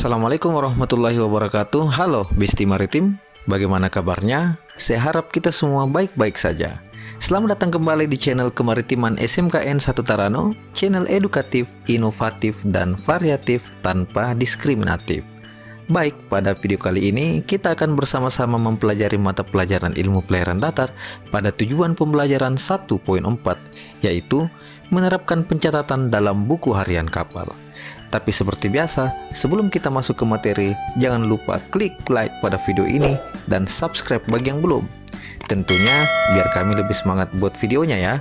Assalamualaikum warahmatullahi wabarakatuh. Halo Besti Maritim, bagaimana kabarnya? Saya harap kita semua baik-baik saja. Selamat datang kembali di channel Kemaritiman SMKN 1 Tarano, channel edukatif, inovatif, dan variatif tanpa diskriminatif. Baik, pada video kali ini kita akan bersama-sama mempelajari mata pelajaran ilmu pelayaran datar pada tujuan pembelajaran 1.4, yaitu menerapkan pencatatan dalam buku harian kapal. Tapi seperti biasa, sebelum kita masuk ke materi, jangan lupa klik like pada video ini dan subscribe bagi yang belum. Tentunya biar kami lebih semangat buat videonya ya.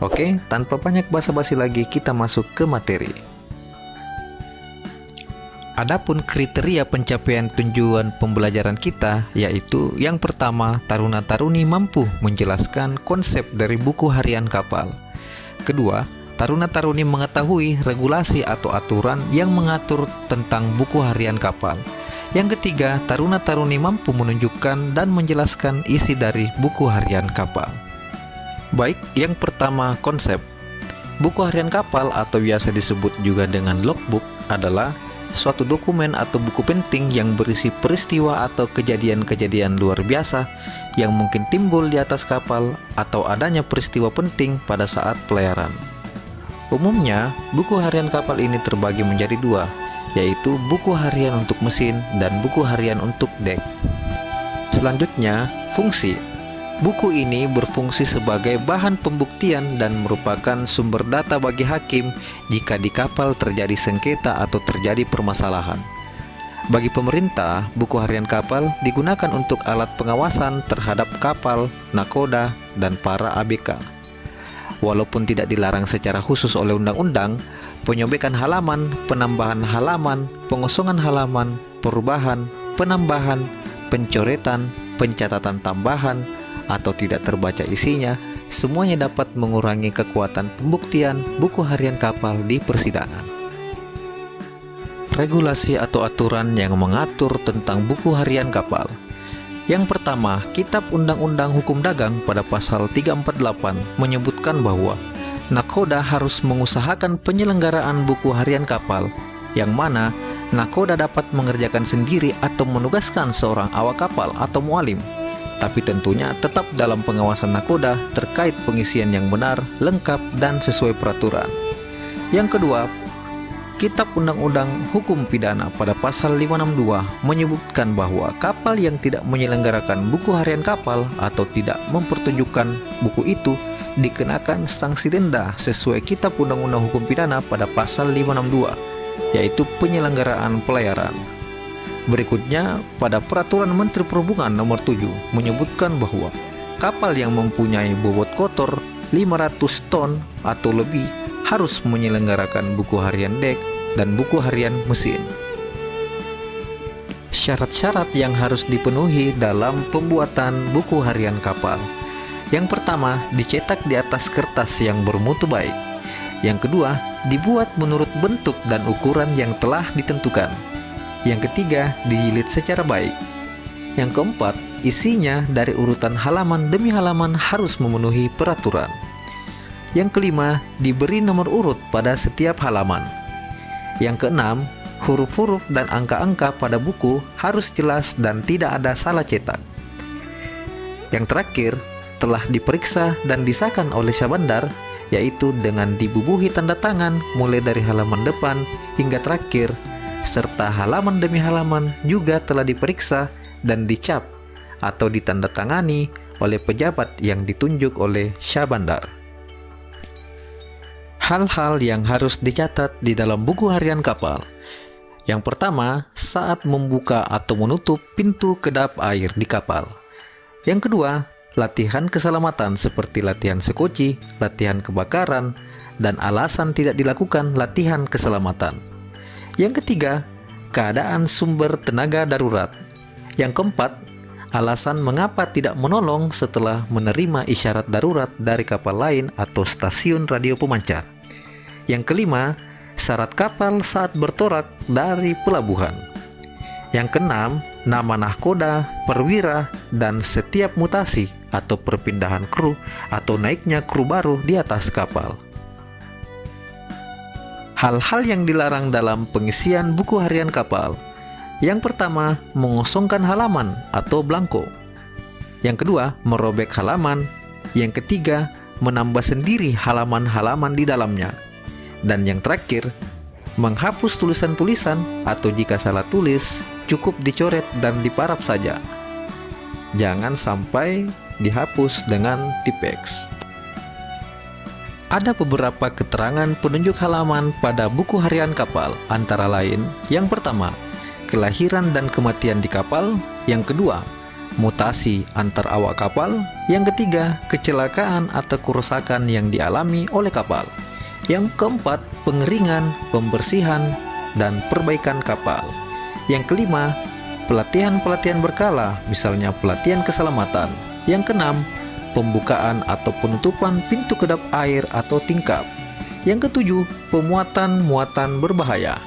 Oke, tanpa banyak basa-basi lagi kita masuk ke materi. Adapun kriteria pencapaian tujuan pembelajaran kita, yaitu yang pertama, taruna-taruni mampu menjelaskan konsep dari buku harian kapal. Kedua, taruna-taruni mengetahui regulasi atau aturan yang mengatur tentang buku harian kapal. Yang ketiga, taruna-taruni mampu menunjukkan dan menjelaskan isi dari buku harian kapal. Baik, yang pertama, konsep. Buku harian kapal atau biasa disebut juga dengan logbook adalah suatu dokumen atau buku penting yang berisi peristiwa atau kejadian-kejadian luar biasa yang mungkin timbul di atas kapal atau adanya peristiwa penting pada saat pelayaran. Umumnya, buku harian kapal ini terbagi menjadi dua, yaitu buku harian untuk mesin dan buku harian untuk dek. Selanjutnya, fungsi. Buku ini berfungsi sebagai bahan pembuktian dan merupakan sumber data bagi hakim jika di kapal terjadi sengketa atau terjadi permasalahan. Bagi pemerintah, buku harian kapal digunakan untuk alat pengawasan terhadap kapal, nakoda, dan para ABK. Walaupun tidak dilarang secara khusus oleh undang-undang, penyobekan halaman, penambahan halaman, pengosongan halaman, perubahan, penambahan, pencoretan, pencatatan tambahan, atau tidak terbaca isinya, semuanya dapat mengurangi kekuatan pembuktian buku harian kapal di persidangan. Regulasi atau aturan yang mengatur tentang buku harian kapal. Yang pertama, Kitab Undang-Undang Hukum Dagang pada pasal 348 menyebutkan bahwa nakoda harus mengusahakan penyelenggaraan buku harian kapal, yang mana nakoda dapat mengerjakan sendiri atau menugaskan seorang awak kapal atau mualim, tapi tentunya tetap dalam pengawasan nakoda terkait pengisian yang benar, lengkap, dan sesuai peraturan. Yang kedua, Kitab Undang-Undang Hukum Pidana pada pasal 562 menyebutkan bahwa kapal yang tidak menyelenggarakan buku harian kapal atau tidak mempertunjukkan buku itu dikenakan sanksi denda sesuai Kitab Undang-Undang Hukum Pidana pada pasal 562, yaitu penyelenggaraan pelayaran. Berikutnya, pada Peraturan Menteri Perhubungan Nomor 7 menyebutkan bahwa kapal yang mempunyai bobot kotor 500 ton atau lebih harus menyelenggarakan buku harian dek dan buku harian mesin. Syarat-syarat yang harus dipenuhi dalam pembuatan buku harian kapal. Yang pertama, dicetak di atas kertas yang bermutu baik. Yang kedua, dibuat menurut bentuk dan ukuran yang telah ditentukan. Yang ketiga, dijilid secara baik. Yang keempat, isinya dari urutan halaman demi halaman harus memenuhi peraturan. Yang kelima, diberi nomor urut pada setiap halaman. Yang keenam, huruf-huruf dan angka-angka pada buku harus jelas dan tidak ada salah cetak. Yang terakhir, telah diperiksa dan disahkan oleh Syahbandar, yaitu dengan dibubuhi tanda tangan mulai dari halaman depan hingga terakhir, serta halaman demi halaman juga telah diperiksa dan dicap atau ditandatangani oleh pejabat yang ditunjuk oleh Syahbandar. Hal-hal yang harus dicatat di dalam buku harian kapal. Yang pertama, saat membuka atau menutup pintu kedap air di kapal. Yang kedua, latihan keselamatan seperti latihan sekoci, latihan kebakaran, dan alasan tidak dilakukan latihan keselamatan. Yang ketiga, keadaan sumber tenaga darurat. Yang keempat, alasan mengapa tidak menolong setelah menerima isyarat darurat dari kapal lain atau stasiun radio pemancar. Yang kelima, syarat kapal saat bertorak dari pelabuhan. Yang keenam, nama nahkoda, perwira, dan setiap mutasi atau perpindahan kru atau naiknya kru baru di atas kapal. Hal-hal yang dilarang dalam pengisian buku harian kapal. Yang pertama, mengosongkan halaman atau blanko. Yang kedua, merobek halaman. Yang ketiga, menambah sendiri halaman-halaman di dalamnya. Dan yang terakhir, menghapus tulisan-tulisan atau jika salah tulis, cukup dicoret dan diparaf saja. Jangan sampai dihapus dengan Tipp-X. Ada beberapa keterangan penunjuk halaman pada buku harian kapal, antara lain, yang pertama, kelahiran dan kematian di kapal. Yang kedua, mutasi antar awak kapal. Yang ketiga, kecelakaan atau kerusakan yang dialami oleh kapal. Yang keempat, pengeringan, pembersihan, dan perbaikan kapal. Yang kelima, pelatihan-pelatihan berkala, misalnya pelatihan keselamatan. Yang keenam, pembukaan atau penutupan pintu kedap air atau tingkap. Yang ketujuh, pemuatan-muatan berbahaya.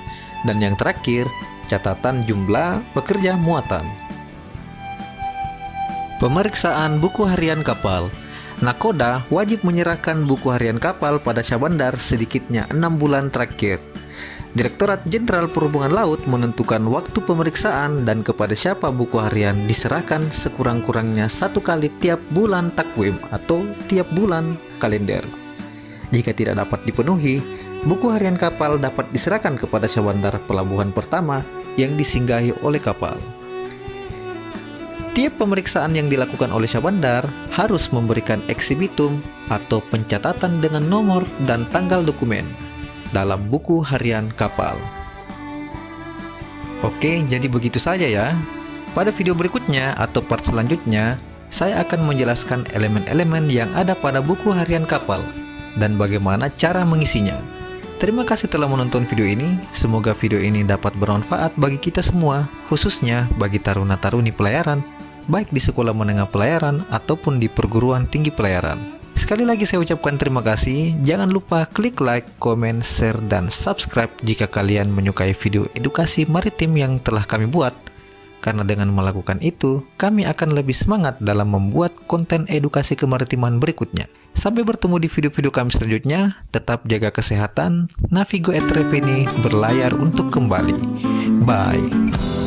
Dan yang terakhir, catatan jumlah pekerja muatan. Pemeriksaan buku harian kapal. Nakoda wajib menyerahkan buku harian kapal pada Syahbandar sedikitnya 6 bulan terakhir. Direktorat Jenderal Perhubungan Laut menentukan waktu pemeriksaan dan kepada siapa buku harian diserahkan sekurang-kurangnya 1 kali tiap bulan takwim atau tiap bulan kalender. Jika tidak dapat dipenuhi, buku harian kapal dapat diserahkan kepada Syahbandar pelabuhan pertama yang disinggahi oleh kapal. Tiap pemeriksaan yang dilakukan oleh Syahbandar harus memberikan eksibitum atau pencatatan dengan nomor dan tanggal dokumen dalam buku harian kapal. Oke, jadi begitu saja ya. Pada video berikutnya atau part selanjutnya, saya akan menjelaskan elemen-elemen yang ada pada buku harian kapal dan bagaimana cara mengisinya. Terima kasih telah menonton video ini. Semoga video ini dapat bermanfaat bagi kita semua, khususnya bagi taruna-taruni pelayaran, baik di sekolah menengah pelayaran ataupun di perguruan tinggi pelayaran. Sekali lagi saya ucapkan terima kasih. Jangan lupa klik like, komen, share, dan subscribe jika kalian menyukai video edukasi maritim yang telah kami buat. Karena dengan melakukan itu, kami akan lebih semangat dalam membuat konten edukasi kemaritiman berikutnya. Sampai bertemu di video-video kami selanjutnya. Tetap jaga kesehatan. Navigo @Reveni berlayar untuk kembali. Bye.